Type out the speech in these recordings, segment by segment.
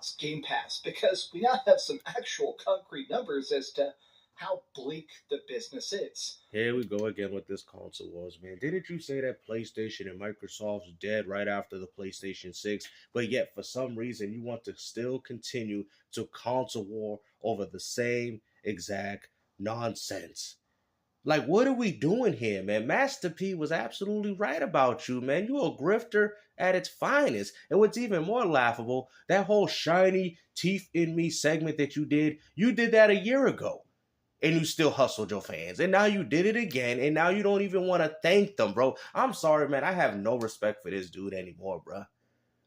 Xbox Game Pass, because we now have some actual concrete numbers as to how bleak the business is. Here we go again with this console wars, man. Didn't you say that PlayStation and Microsoft's dead right after the PlayStation 6, but yet for some reason you want to still continue to console war over the same exact nonsense? Like, what are we doing here, man? Master P was absolutely right about you, man. You a grifter at its finest. And what's even more laughable, that whole shiny teeth in me segment that you did that a year ago. And you still hustled your fans. And now you did it again. And now you don't even want to thank them, bro. I'm sorry, man. I have no respect for this dude anymore, bro.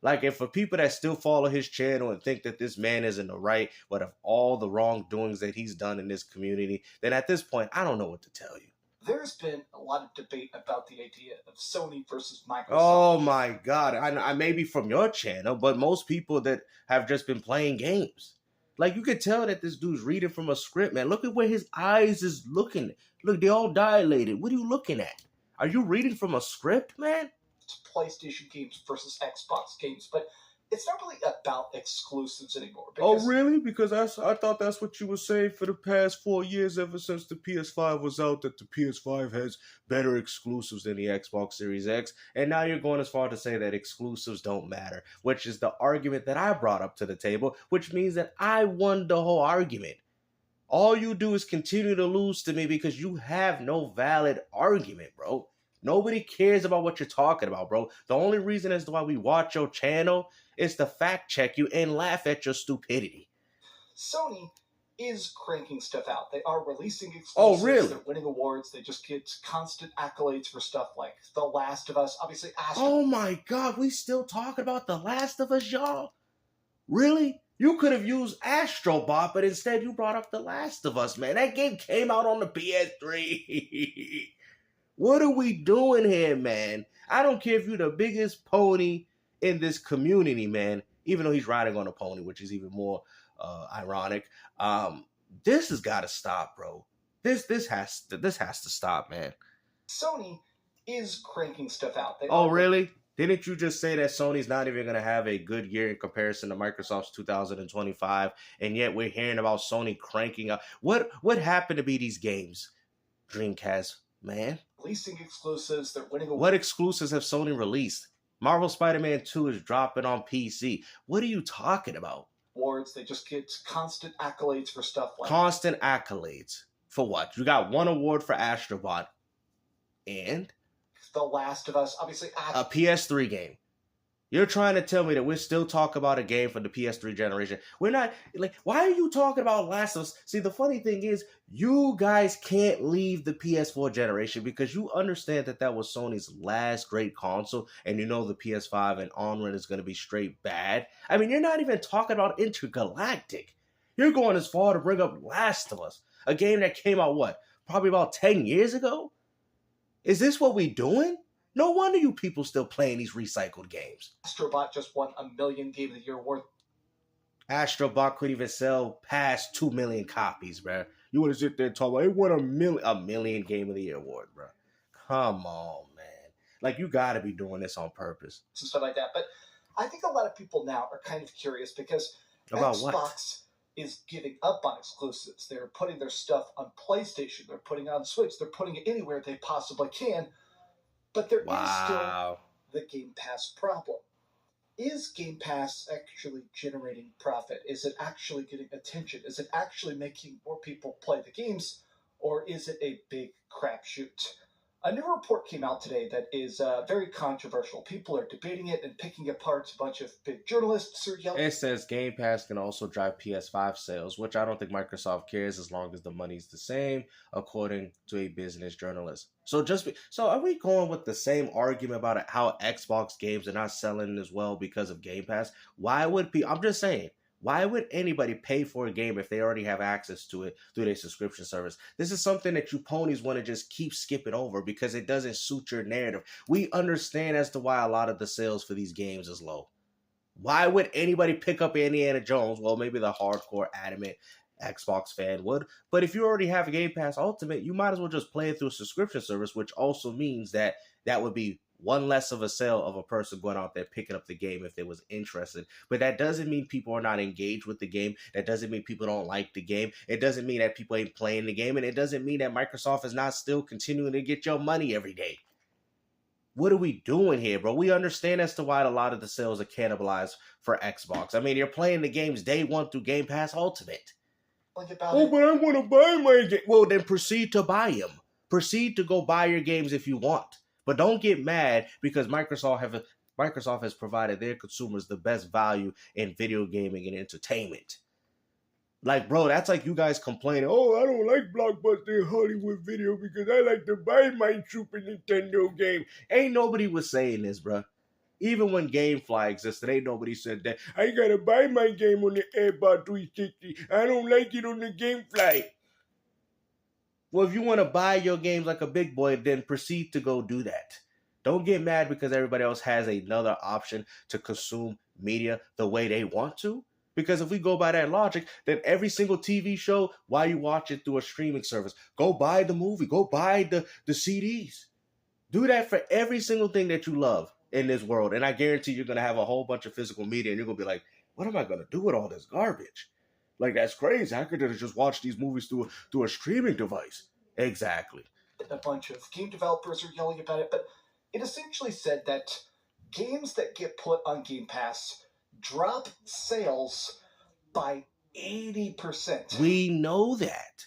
Like, if for people that still follow his channel and think that this man is in the right, but of all the wrongdoings that he's done in this community, then at this point, I don't know what to tell you. There's been a lot of debate about the idea of Sony versus Microsoft. Oh my God. I may be from your channel, but most people that have just been playing games. Like, you could tell that this dude's reading from a script, man. Look at where his eyes is looking. Look, they all dilated. What are you looking at? Are you reading from a script, man? It's PlayStation games versus Xbox games, but it's not really about exclusives anymore. Oh, really? Because I thought that's what you were saying for the past 4 years, ever since the PS5 was out, that the PS5 has better exclusives than the Xbox Series X. And now you're going as far to say that exclusives don't matter, which is the argument that I brought up to the table, which means that I won the whole argument. All you do is continue to lose to me because you have no valid argument, bro. Nobody cares about what you're talking about, bro. The only reason as to why we watch your channel is to fact check you and laugh at your stupidity. Sony is cranking stuff out. They are releasing exclusives. Oh, really? They're winning awards. They just get constant accolades for stuff like The Last of Us. Obviously, Oh my God, we still talking about The Last of Us, y'all? Really? You could have used Astrobot, but instead you brought up The Last of Us, man. That game came out on the PS3. What are we doing here, man? I don't care if you're the biggest pony in this community, man. Even though he's riding on a pony, which is even more ironic. This has got to stop, bro. This has to stop, man. Sony is cranking stuff out. Really? Didn't you just say that Sony's not even going to have a good year in comparison to Microsoft's 2025, and yet we're hearing about Sony cranking up? What happened to be these games? Dreamcast, man. Releasing exclusives, they're winning awards. What exclusives have Sony released? Marvel Spider-Man 2 is dropping on PC. What are you talking about? Awards, they just get constant accolades for stuff like... Constant accolades. For what? You got one award for Astrobot. And? The Last of Us, obviously... A PS3 game. You're trying to tell me that we're still talking about a game for the PS3 generation. We're not, like, why are you talking about Last of Us? See, the funny thing is, you guys can't leave the PS4 generation because you understand that that was Sony's last great console, and you know the PS5 and onward is going to be straight bad. I mean, you're not even talking about Intergalactic. You're going as far to bring up Last of Us, a game that came out, what, probably about 10 years ago? Is this what we doing? No wonder you people still playing these recycled games. Astrobot just won a million Game of the Year award. Astrobot could even sell past 2 million copies, bro. You want to sit there and talk about it won a million Game of the Year award, bro. Come on, man. Like, you got to be doing this on purpose. Some stuff like that. But I think a lot of people now are kind of curious because about Xbox what? Is giving up on exclusives. They're putting their stuff on PlayStation. They're putting it on Switch. They're putting it anywhere they possibly can. But there is still the Game Pass problem. Is Game Pass actually generating profit? Is it actually getting attention? Is it actually making more people play the games? Or is it a big crapshoot? A new report came out today that is very controversial. People are debating it and picking apart. A bunch of big journalists are yelling. It says Game Pass can also drive PS5 sales, which I don't think Microsoft cares as long as the money's the same, according to a business journalist. So are we going with the same argument about how Xbox games are not selling as well because of Game Pass? Why would people? I'm just saying. Why would anybody pay for a game if they already have access to it through their subscription service? This is something that you ponies want to just keep skipping over because it doesn't suit your narrative. We understand as to why a lot of the sales for these games is low. Why would anybody pick up Indiana Jones? Well, maybe the hardcore, adamant Xbox fan would. But if you already have a Game Pass Ultimate, you might as well just play it through a subscription service, which also means that would be one less of a sale of a person going out there picking up the game if they was interested. But that doesn't mean people are not engaged with the game. That doesn't mean people don't like the game. It doesn't mean that people ain't playing the game. And it doesn't mean that Microsoft is not still continuing to get your money every day. What are we doing here, bro? We understand as to why a lot of the sales are cannibalized for Xbox. I mean, you're playing the games day one through Game Pass Ultimate. But I want to buy my game. Well, then proceed to buy them. Proceed to go buy your games if you want. But don't get mad because Microsoft has provided their consumers the best value in video gaming and entertainment. Like, bro, that's like you guys complaining, oh, I don't like Blockbuster Hollywood Video because I like to buy my Super Nintendo game. Ain't nobody was saying this, bro. Even when GameFly existed, ain't nobody said that. I gotta buy my game on the Xbox 360. I don't like it on the GameFly. Well, if you want to buy your games like a big boy, then proceed to go do that. Don't get mad because everybody else has another option to consume media the way they want to. Because if we go by that logic, then every single TV show, why you watch it through a streaming service? Go buy the movie. Go buy the CDs. Do that for every single thing that you love in this world. And I guarantee you're going to have a whole bunch of physical media and you're going to be like, what am I going to do with all this garbage? Like, that's crazy. I could just watch these movies through a streaming device. Exactly. A bunch of game developers are yelling about it, but it essentially said that games that get put on Game Pass drop sales by 80%. We know that.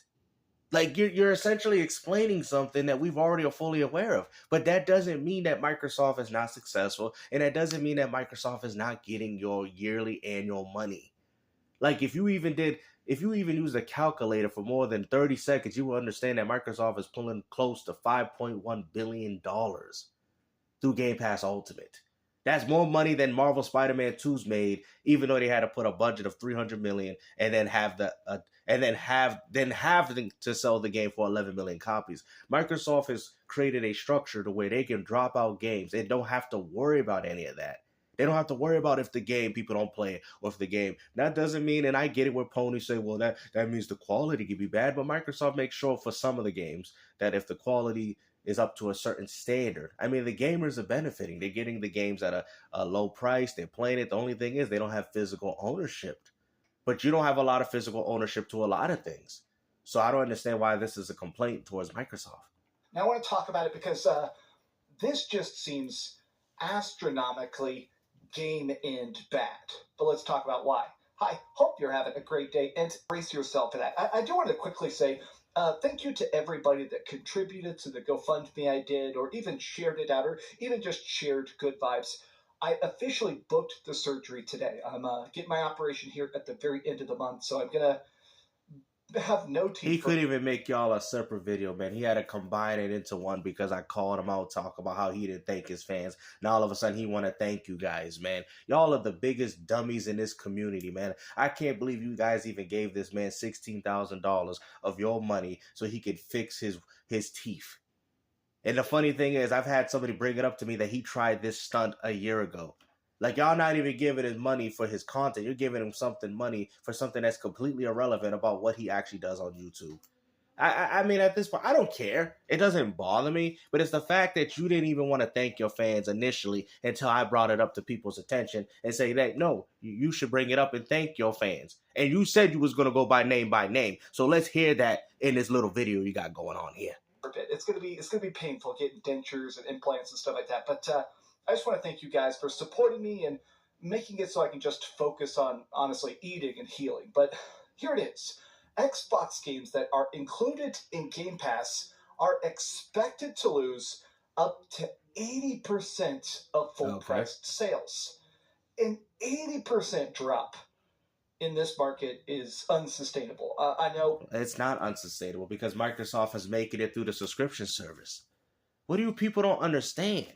Like, you're essentially explaining something that we've already are fully aware of. But that doesn't mean that Microsoft is not successful. And that doesn't mean that Microsoft is not getting your yearly annual money. Like, if you even use a calculator for more than 30 seconds, you will understand that Microsoft is pulling close to $5.1 billion through Game Pass Ultimate. That's more money than Marvel Spider-Man 2's made, even though they had to put a budget of $300 million and then have to sell the game for 11 million copies. Microsoft has created a structure to where they can drop out games. They don't have to worry about any of that. They don't have to worry about if the game people don't play it or if the game. That doesn't mean, and I get it where ponies say, well, that means the quality could be bad, but Microsoft makes sure for some of the games that if the quality is up to a certain standard. I mean, the gamers are benefiting. They're getting the games at a low price. They're playing it. The only thing is they don't have physical ownership. But you don't have a lot of physical ownership to a lot of things. So I don't understand why this is a complaint towards Microsoft. Now I want to talk about it because this just seems astronomically game end bad. But let's talk about why. Hi, hope you're having a great day and brace yourself for that. I do want to quickly say thank you to everybody that contributed to the GoFundMe I did, or even shared it out, or even just shared good vibes. I officially booked the surgery today. I'm getting my operation here at the very end of the month, so I'm going to have no teeth. He couldn't even make y'all a separate video, man. He had to combine it into one because I called him out, talk about how he didn't thank his fans. Now all of a sudden he want to thank you guys, man. Y'all are the biggest dummies in this community, man. I can't believe you guys even gave this man $16,000 of your money so he could fix his teeth. And the funny thing is, I've had somebody bring it up to me that he tried this stunt a year ago. Like, y'all not even giving him money for his content. You're giving him money for something that's completely irrelevant about what he actually does on YouTube. I mean, at this point, I don't care. It doesn't bother me. But it's the fact that you didn't even want to thank your fans initially until I brought it up to people's attention and say that, no, you should bring it up and thank your fans. And you said you was going to go by name. So let's hear that in this little video you got going on here. It's gonna be painful getting dentures and implants and stuff like that. But I just want to thank you guys for supporting me and making it so I can just focus on honestly eating and healing. But here it is: Xbox games that are included in Game Pass are expected to lose up to 80% of full-priced sales. An 80% drop in this market is unsustainable. I know it's not unsustainable because Microsoft is making it through the subscription service. What do you people don't understand?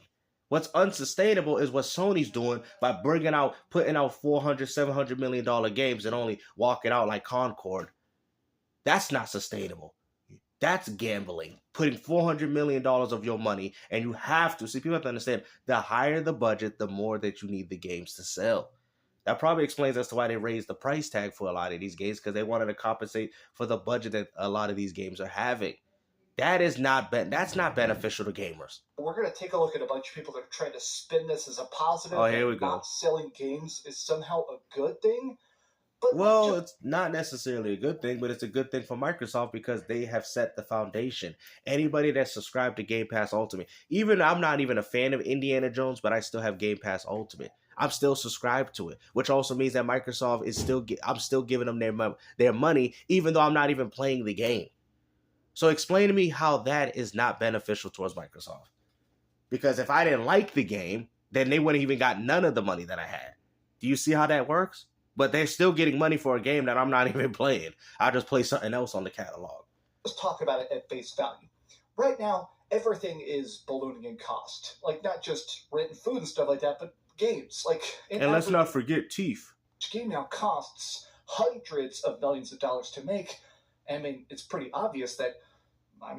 What's unsustainable is what Sony's doing by putting out $400, $700 million games and only walking out like Concord. That's not sustainable. That's gambling. Putting $400 million of your money, and you have to. See, people have to understand, the higher the budget, the more that you need the games to sell. That probably explains as to why they raised the price tag for a lot of these games, because they wanted to compensate for the budget that a lot of these games are having. That's not beneficial to gamers. We're going to take a look at a bunch of people that are trying to spin this as a positive. Oh, here we go. Not selling games is somehow a good thing. But well, it's not necessarily a good thing, but it's a good thing for Microsoft because they have set the foundation. Anybody that's subscribed to Game Pass Ultimate, even I'm not even a fan of Indiana Jones, but I still have Game Pass Ultimate. I'm still subscribed to it, which also means that Microsoft is I'm still giving them their money, even though I'm not even playing the game. So explain to me how that is not beneficial towards Microsoft. Because if I didn't like the game, then they wouldn't even got none of the money that I had. Do you see how that works? But they're still getting money for a game that I'm not even playing. I'll just play something else on the catalog. Let's talk about it at face value. Right now, everything is ballooning in cost. Like, not just rent and food and stuff like that, but games. And let's not forget teeth. Each game now costs hundreds of millions of dollars to make. I mean, it's pretty obvious that,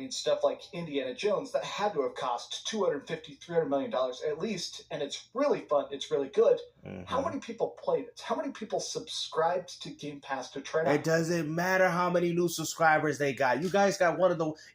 stuff like Indiana Jones, that had to have cost $250, $300 million at least, and it's really fun, it's really good. Mm-hmm. How many people played it? How many people subscribed to Game Pass to try it out? It doesn't matter how many new subscribers they got. You guys got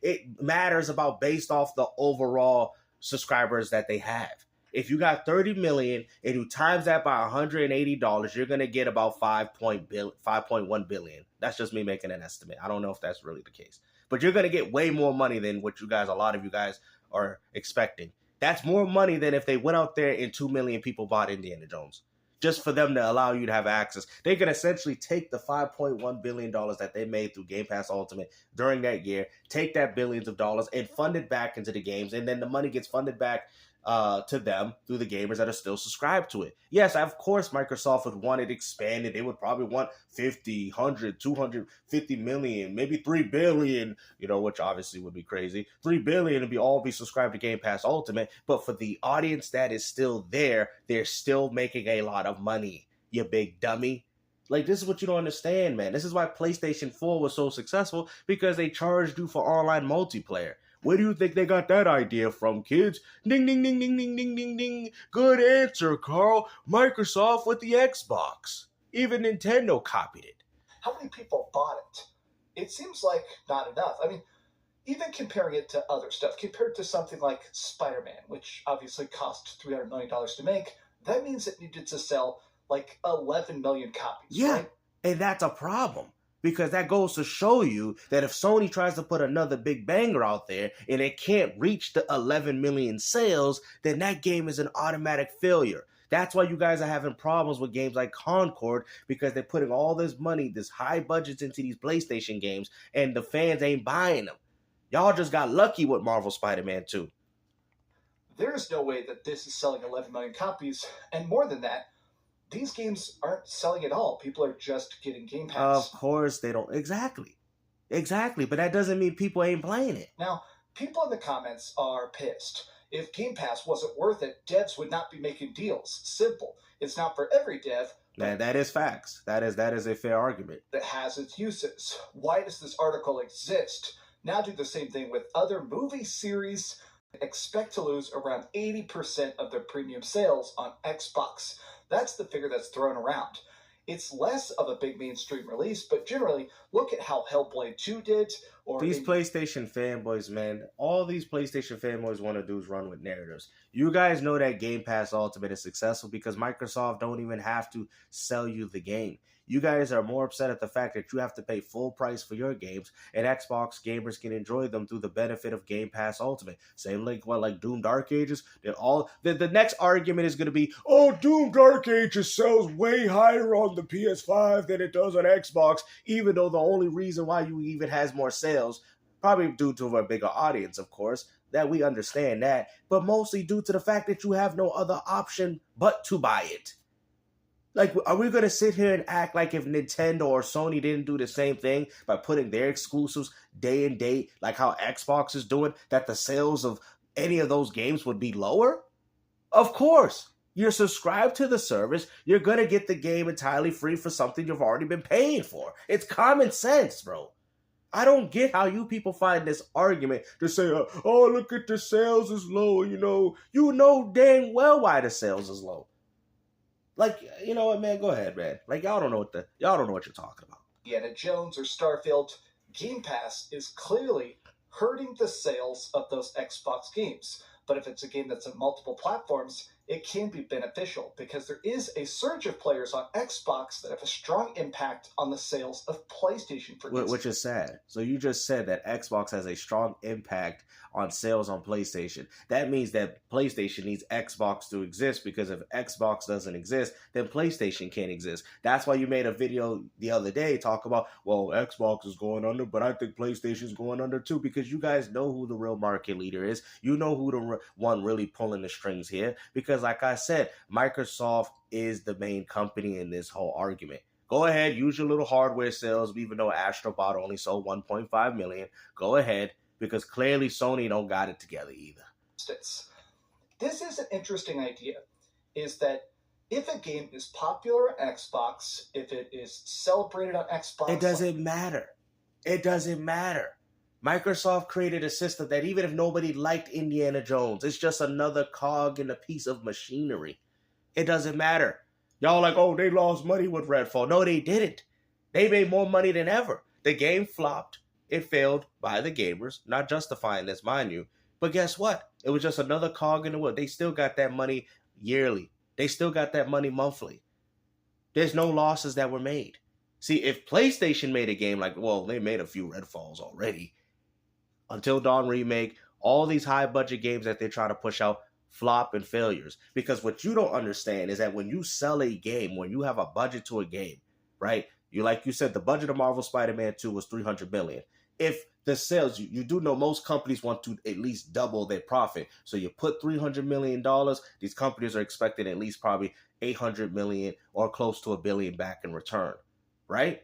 it matters about based off the overall subscribers that they have. If you got 30 million and you times that by $180, you're going to get about 5.1 billion. That's just me making an estimate. I don't know if that's really the case. But you're going to get way more money than what a lot of you guys are expecting. That's more money than if they went out there and 2 million people bought Indiana Jones. Just for them to allow you to have access. They can essentially take the $5.1 billion that they made through Game Pass Ultimate during that year, take that billions of dollars and fund it back into the games. And then the money gets funded back to them through the gamers that are still subscribed to it. Yes, of course, Microsoft would want it expanded. They would probably want 50, 100, 250 million, maybe 3 billion, which obviously would be crazy. 3 billion to all be subscribed to Game Pass Ultimate. But for the audience that is still there, they're still making a lot of money, you big dummy. Like, this is what you don't understand, man. This is why PlayStation 4 was so successful, because they charged you for online multiplayer. Where do you think they got that idea from, kids? Ding, ding, ding, ding, ding, ding, ding, ding. Good answer, Carl. Microsoft with the Xbox. Even Nintendo copied it. How many people bought it? It seems like not enough. Even comparing it to other stuff, compared to something like Spider-Man, which obviously cost $300 million to make, that means it needed to sell like 11 million copies, right? And that's a problem. Because that goes to show you that if Sony tries to put another big banger out there and it can't reach the 11 million sales, then that game is an automatic failure. That's why you guys are having problems with games like Concord, because they're putting all this money, this high budgets into these PlayStation games, and the fans ain't buying them. Y'all just got lucky with Marvel Spider-Man 2. There's no way that this is selling 11 million copies, and more than that, these games aren't selling at all. People are just getting Game Pass. Of course they don't. Exactly. But that doesn't mean people ain't playing it. Now, people in the comments are pissed. If Game Pass wasn't worth it, devs would not be making deals. Simple. It's not for every dev. That is facts. That is a fair argument. That has its uses. Why does this article exist? Now do the same thing with other movie series. Expect to lose around 80% of their premium sales on Xbox. That's the figure that's thrown around. It's less of a big mainstream release, but generally, look at how Hellblade 2 did. PlayStation fanboys, man. All these PlayStation fanboys want to do is run with narratives. You guys know that Game Pass Ultimate is successful because Microsoft don't even have to sell you the game. You guys are more upset at the fact that you have to pay full price for your games, and Xbox gamers can enjoy them through the benefit of Game Pass Ultimate. Same like Doom Dark Ages. The next argument is going to be, Doom Dark Ages sells way higher on the PS5 than it does on Xbox, even though the only reason why you even has more sales, probably due to a bigger audience, of course, that we understand that, but mostly due to the fact that you have no other option but to buy it. Like, are we going to sit here and act like if Nintendo or Sony didn't do the same thing by putting their exclusives day and date, like how Xbox is doing, that the sales of any of those games would be lower? Of course. You're subscribed to the service. You're going to get the game entirely free for something you've already been paying for. It's common sense, bro. I don't get how you people find this argument to say, look at the sales is low. You know dang well why the sales is low. Like, you know what, man? Go ahead, man. Like, y'all don't know what you're talking about. Indiana Jones or Starfield, Game Pass is clearly hurting the sales of those Xbox games. But if it's a game that's on multiple platforms, it can be beneficial because there is a surge of players on Xbox that have a strong impact on the sales of PlayStation, for instance. Which is sad. So you just said that Xbox has a strong impact on sales on PlayStation. That means that PlayStation needs Xbox to exist, because if Xbox doesn't exist, then PlayStation can't exist. That's why you made a video the other day talk about, well, Xbox is going under, but I think PlayStation is going under too, because you guys know who the real market leader is. You know who the one really pulling the strings here, because like I said, Microsoft is the main company in this whole argument. Go ahead, use your little hardware sales, even though Astrobot only sold 1.5 million. Go ahead, because clearly Sony don't got it together either. This is an interesting idea, is that if a game is popular on Xbox, if it is celebrated on Xbox... It doesn't matter. It doesn't matter. Microsoft created a system that even if nobody liked Indiana Jones, it's just another cog in a piece of machinery. It doesn't matter. Y'all like, oh, they lost money with Redfall. No, they didn't. They made more money than ever. The game flopped. It failed by the gamers. Not justifying this, mind you. But guess what? It was just another cog in the wheel. They still got that money yearly. They still got that money monthly. There's no losses that were made. See, if PlayStation made a game like, well, they made a few Redfalls already. Until Dawn Remake, all these high-budget games that they're trying to push out, flop and failures. Because what you don't understand is that when you sell a game, when you have a budget to a game, right? Like you said, the budget of Marvel Spider-Man 2 was $300 million. If the sales, you do know most companies want to at least double their profit. So you put $300 million, these companies are expecting at least probably $800 million or close to $1 billion back in return, right?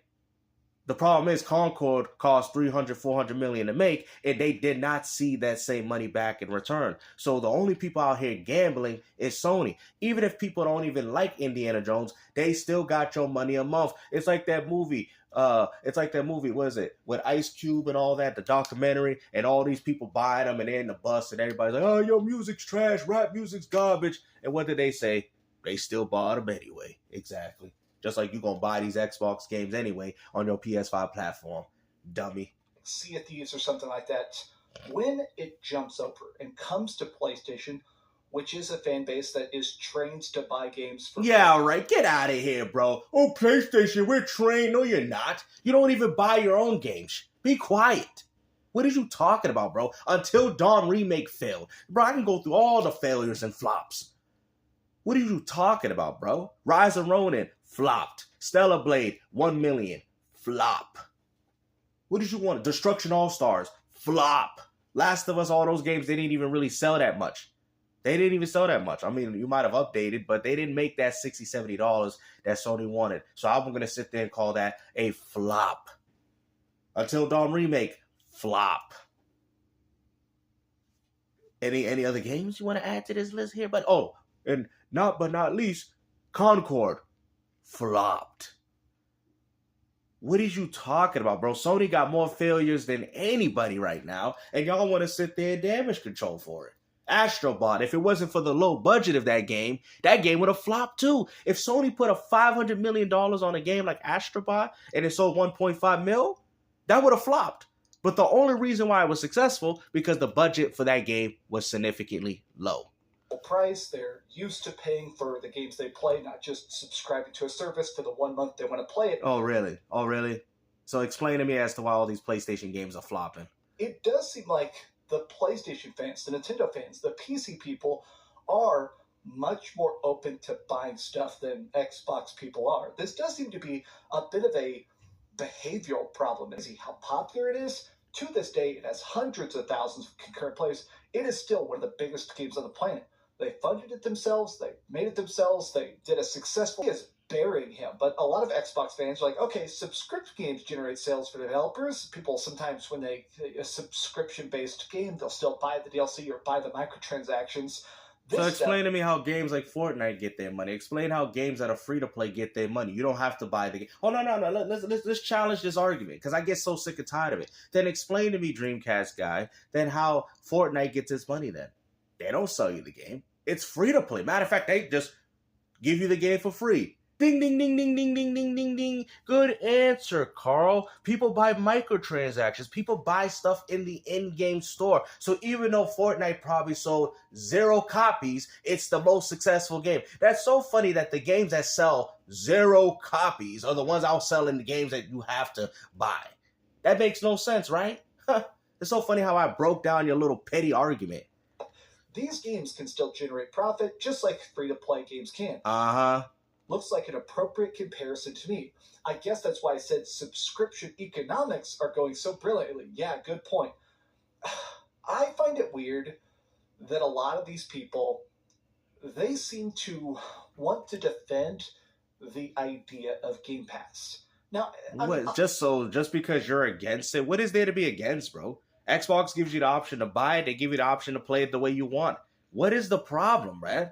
The problem is Concord cost $300-400 million to make, and they did not see that same money back in return. So the only people out here gambling is Sony. Even if people don't even like Indiana Jones, they still got your money a month. It's like that movie. What is it? With Ice Cube and all that, the documentary, and all these people buying them, and they're in the bus, and everybody's like, oh, your music's trash, rap music's garbage. And what did they say? They still bought them anyway. Exactly. Just like you're going to buy these Xbox games anyway on your PS5 platform, dummy. Sea of Thieves or something like that. When it jumps over and comes to PlayStation, which is a fan base that is trained to buy games for... Yeah, right. Get out of here, bro. Oh, PlayStation, we're trained. No, you're not. You don't even buy your own games. Be quiet. What are you talking about, bro? Until Dawn Remake failed. Bro, I can go through all the failures and flops. What are you talking about, bro? Rise of Ronin, flopped. Stellar Blade, 1 million, flop. What did you want? Destruction All-Stars, flop. Last of Us, all those games, they didn't even really sell that much. They didn't even sell that much. I mean, you might have updated, but they didn't make that $60, $70 that Sony wanted. So I'm going to sit there and call that a flop. Until Dawn Remake, flop. Any other games you want to add to this list here? But not least, Concord, flopped. What is you talking about, bro? Sony got more failures than anybody right now, and y'all want to sit there and damage control for it. Astrobot, if it wasn't for the low budget of that game would have flopped too. If Sony put a $500 million on a game like Astrobot and it sold 1.5 mil, that would have flopped. But the only reason why it was successful, because the budget for that game was significantly low. Price, they're used to paying for the games they play, not just subscribing to a service for the 1 month they want to play it. Oh, really? So explain to me as to why all these PlayStation games are flopping. It does seem like the PlayStation fans, the Nintendo fans, the PC people are much more open to buying stuff than Xbox people are. This does seem to be a bit of a behavioral problem. See how popular it is? To this day, it has hundreds of thousands of concurrent players. It is still one of the biggest games on the planet. They funded it themselves. They made it themselves. They did a successful... He is burying him. But a lot of Xbox fans are like, okay, subscription games generate sales for developers. People sometimes, when they... A subscription-based game, they'll still buy the DLC or buy the microtransactions. So explain to me how games like Fortnite get their money. Explain how games that are free-to-play get their money. You don't have to buy the game. Oh, no. Let's challenge this argument, because I get so sick and tired of it. Then explain to me, Dreamcast guy, then how Fortnite gets its money then. They don't sell you the game. It's free-to-play. Matter of fact, they just give you the game for free. Ding, ding, ding, ding, ding, ding, ding, ding, ding. Good answer, Carl. People buy microtransactions. People buy stuff in the in-game store. So even though Fortnite probably sold 0 copies, it's the most successful game. That's so funny that the games that sell 0 copies are the ones outselling the games that you have to buy. That makes no sense, right? It's so funny how I broke down your little petty argument. These games can still generate profit just like free-to-play games can. Uh-huh. Looks like an appropriate comparison to me. I guess that's why I said subscription economics are going so brilliantly. Yeah, good point. I find it weird that a lot of these people, they seem to want to defend the idea of Game Pass. Now, just because you're against it, what is there to be against, bro? Xbox gives you the option to buy it. They give you the option to play it the way you want. What is the problem, man?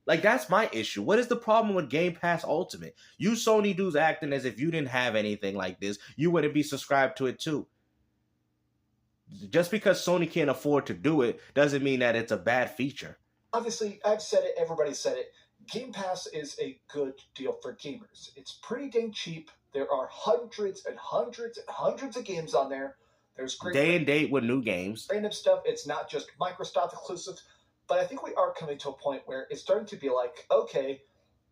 Like, that's my issue. What is the problem with Game Pass Ultimate? You Sony dudes acting as if you didn't have anything like this. You wouldn't be subscribed to it too. Just because Sony can't afford to do it doesn't mean that it's a bad feature. Obviously, I've said it. Everybody said it. Game Pass is a good deal for gamers. It's pretty dang cheap. There are hundreds and hundreds and hundreds of games on there. There's great day and date with new games. Random stuff. It's not just Microsoft exclusives. But I think we are coming to a point where it's starting to be like, okay,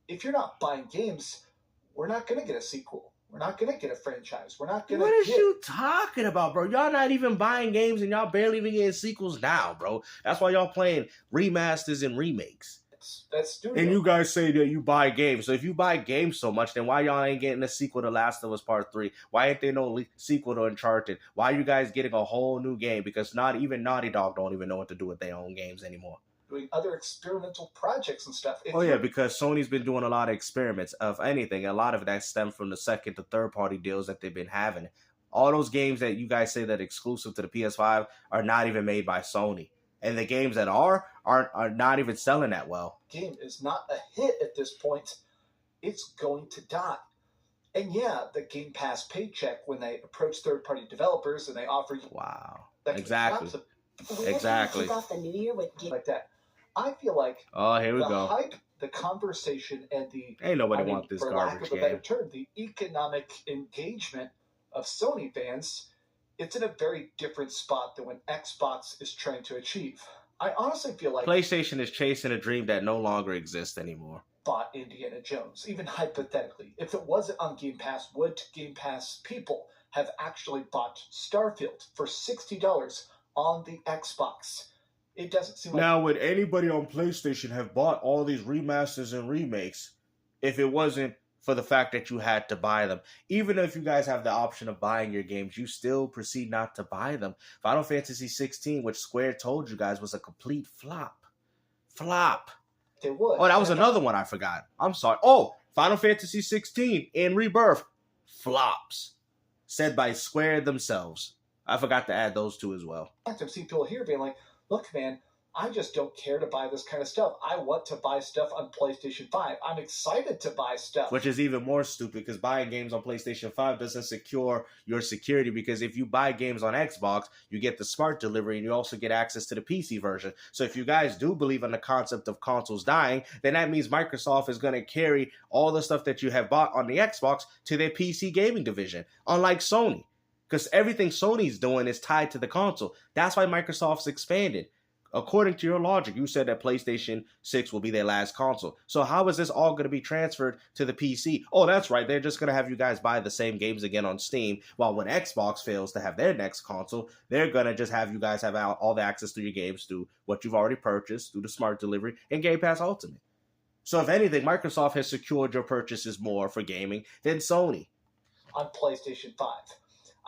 if you're not buying games, we're not going to get a sequel. We're not going to get a franchise. We're not going to What is you talking about, bro? Y'all not even buying games and y'all barely even getting sequels now, bro. That's why y'all playing remasters and remakes. That's stupid. And you guys say that you buy games. So if you buy games so much, then why y'all ain't getting a sequel to Last of Us Part 3? Why ain't there no sequel to Uncharted? Why are you guys getting a whole new game? Because not even Naughty Dog don't even know what to do with their own games anymore. Doing other experimental projects and stuff. Because Sony's been doing a lot of experiments of anything. A lot of that stems from the second to third party deals that they've been having. All those games that you guys say that are exclusive to the PS5 are not even made by Sony. And the games that are not even selling that well. Game is not a hit at this point. It's going to die. And yeah, the Game Pass paycheck when they approach third-party developers and they offer you... Wow. Exactly. Off the new year with like that. I feel like here we go. Hype, the conversation, and the... Ain't nobody want this for garbage lack of a better term, the economic engagement of Sony fans... It's in a very different spot than when Xbox is trying to achieve. I honestly feel like PlayStation is chasing a dream that no longer exists anymore. Bought Indiana Jones, even hypothetically. If it wasn't on Game Pass, would Game Pass people have actually bought Starfield for $60 on the Xbox? It doesn't seem like... Now, would anybody on PlayStation have bought all these remasters and remakes if it wasn't for the fact that you had to buy them? Even if you guys have the option of buying your games, you still proceed not to buy them. Final Fantasy 16, which Square told you guys was a complete flop. They would. Oh, that was another one I forgot. I'm sorry. Oh, Final Fantasy 16 in Rebirth. Flops. Said by Square themselves. I forgot to add those two as well. I've seen people here being like, look, man, I just don't care to buy this kind of stuff. I want to buy stuff on PlayStation 5. I'm excited to buy stuff. Which is even more stupid because buying games on PlayStation 5 doesn't secure your security, because if you buy games on Xbox, you get the smart delivery and you also get access to the PC version. So if you guys do believe in the concept of consoles dying, then that means Microsoft is going to carry all the stuff that you have bought on the Xbox to their PC gaming division, unlike Sony. Because everything Sony's doing is tied to the console. That's why Microsoft's expanded. According to your logic, you said that PlayStation 6 will be their last console. So how is this all going to be transferred to the PC? Oh, that's right. They're just going to have you guys buy the same games again on Steam. While when Xbox fails to have their next console, they're going to just have you guys have all the access to your games through what you've already purchased, through the smart delivery, and Game Pass Ultimate. So if anything, Microsoft has secured your purchases more for gaming than Sony. On PlayStation 5.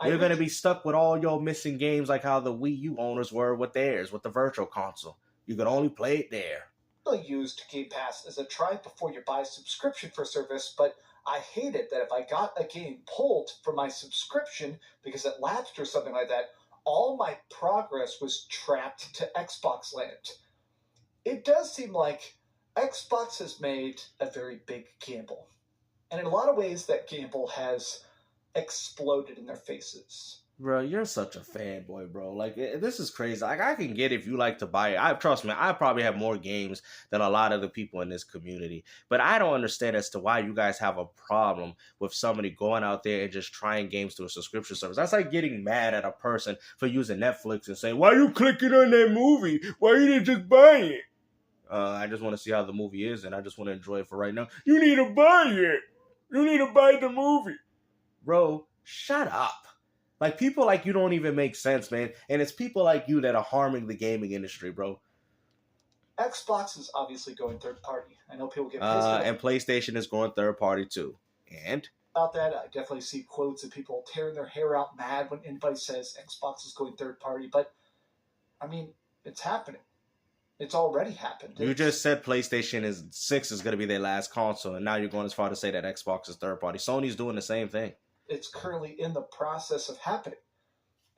You're going to be stuck with all your missing games like how the Wii U owners were with theirs, with the Virtual Console. You can only play it there. I used Game Pass as a try before you buy a subscription for service, but I hated that if I got a game pulled from my subscription because it lapsed or something like that, all my progress was trapped to Xbox land. It does seem like Xbox has made a very big gamble. And in a lot of ways, that gamble has exploded in their faces. Bro, you're such a fanboy, bro. Like this is crazy. Like I can get if you like to buy it. I trust me. I probably have more games than a lot of the people in this community. But I don't understand as to why you guys have a problem with somebody going out there and just trying games through a subscription service. That's like getting mad at a person for using Netflix and saying, "Why you clicking on that movie? Why you didn't just buy it?" I just want to see how the movie is, and I just want to enjoy it for right now. You need to buy it. You need to buy the movie, bro. Shut up. Like people like you don't even make sense, man. And it's people like you that are harming the gaming industry, bro. Xbox is obviously going third party. I know people get pissed and PlayStation is going third party too. And about that, I definitely see quotes of people tearing their hair out mad when anybody says Xbox is going third party. But I mean, it's happening. It's already happened. You just said PlayStation 6 is going to be their last console, and now you're going as far to say that Xbox is third party. Sony's doing the same thing. It's currently in the process of happening.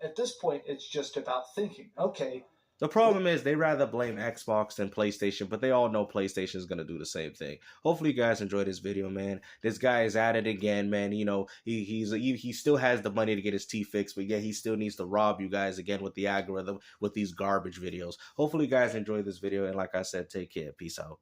At this point, it's just about thinking, okay. The problem is they rather blame Xbox than PlayStation, but they all know PlayStation is going to do the same thing. Hopefully you guys enjoyed this video, man. This guy is at it again, man. You know, he still has the money to get his teeth fixed, but yeah, he still needs to rob you guys again with the algorithm with these garbage videos. Hopefully you guys enjoyed this video, and like I said, take care. Peace out.